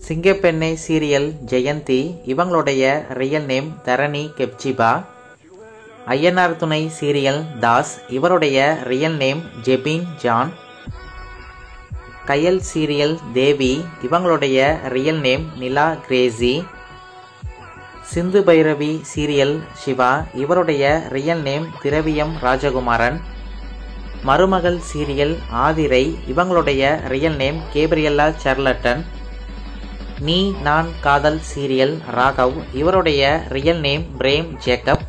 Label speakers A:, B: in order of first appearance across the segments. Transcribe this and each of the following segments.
A: சிங்கப்பெண்ணை serial Jayanthi, இவங்களுடைய real name தரணி கெப்சிபா. ஐயனார் துணை serial Das, இவருடைய ரியல் நேம் ஜெபின் ஜான். கயல் சீரியல் தேவி, இவங்களுடைய ரியல் நேம் நிலா கிரேசி. சிந்து பைரவி சீரியல் சிவா, இவருடைய ரியல் நேம் திரவியம் ராஜகுமாரன். மருமகள் சீரியல் ஆதிரை, இவங்களுடைய ரியல் நேம் கேப்ரியல்லா சார்லட்டன். நீ நான் காதல் சீரியல் ராகவ், இவருடைய ரியல் நேம் பிரேம் ஜேக்கப்.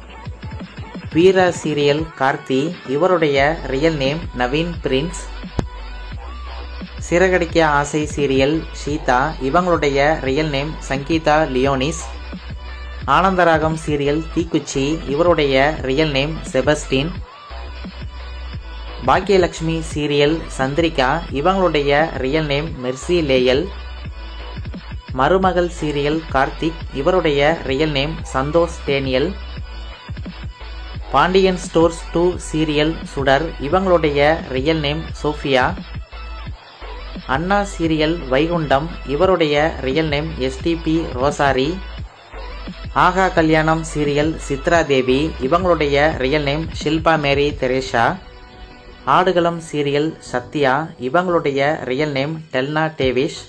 A: வீரா சீரியல் கார்த்தி, இவருடைய real name Naveen Prince. Siragadikka ஆசை சீரியல் ஷீதா, இவங்களுடைய real name Sangeetha Leonis. Anandaragam serial Theekuchi, இவருடைய real name Sebastian. Baakiyalakshmi serial Chandrika, இவங்களுடைய real name Mercy Leyal. Marumagal serial Karthik, இவருடைய real name Santhosh Daniel. Pandian stores 2 serial Sudar, இவங்களுடைய real name Sophia. Anna serial Vaikundam, இவருடைய real name SDP ரோசாரி. ஆகா கல்யாணம் சீரியல் சித்ரா தேவி, இவங்களுடைய ரியல் நேம் ஷில்பா மேரி தெரேஷா. ஆடுகளம் சீரியல் சத்யா, இவங்களுடைய ரியல் நேம் டெல்னா டேவிஷ்.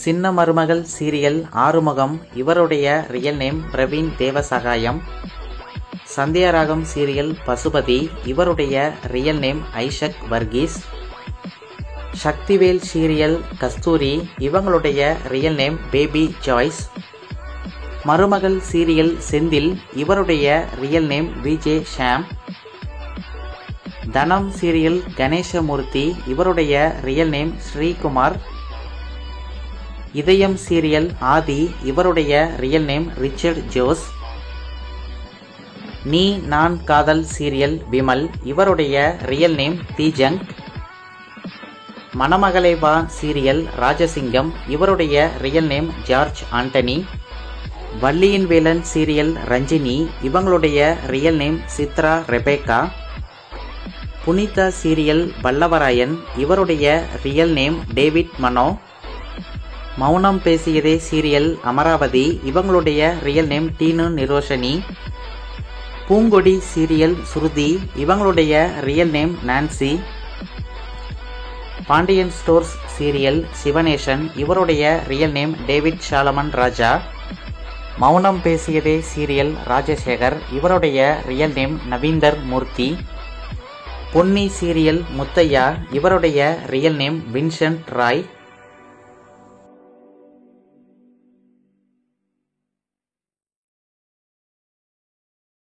A: சின்ன மருமகள் சீரியல் ஆறுமுகம், இவருடைய real name Praveen Devasagayam. Sandhyaragam serial Pasupathi, இவருடைய real name Isaac Varghese. Sakthivel serial Kasthuri, இவங்களுடைய real name Baby Joyce. Marumagal serial Senthil, இவருடைய ரியல் நேம் விஜே ஷாம். தனம் சீரியல் கணேசமூர்த்தி, இவருடைய ரியல் நேம் ஸ்ரீகுமார். இதயம் சீரியல் ஆதி, இவருடைய ரியல் நேம் ரிச்சர்ட் ஜோஸ். நீ நான் காதல் சீரியல் விமல், இவருடைய ரியல் நேம் தீஜங். மணமகளை வா சீரியல் ராஜசிங்கம், இவருடைய ரியல் நேம் ஜார்ஜ் ஆண்டனி. வள்ளியின் வேலன் சீரியல் ரஞ்சினி, இவங்களுடைய real name Chitra Rebecca. Punitha serial Vallavarayan, இவருடைய ரியல் நேம் டேவிட் மனோ. மௌனம் பேசியதே சீரியல் அமராவதி, இவங்களுடைய real name Teenu Niroshani. Poongodi serial Sruthi, இவங்களுடைய real name Nancy. Pandian stores serial Sivanesan, இவருடைய real name David Solomon Raja. Mounam Pesiyathe serial Rajasekar, இவருடைய real name Naveender Moorthy. Ponni serial Muthaiya, இவருடைய ரியல் நேம் வின்சென்ட் ராய்.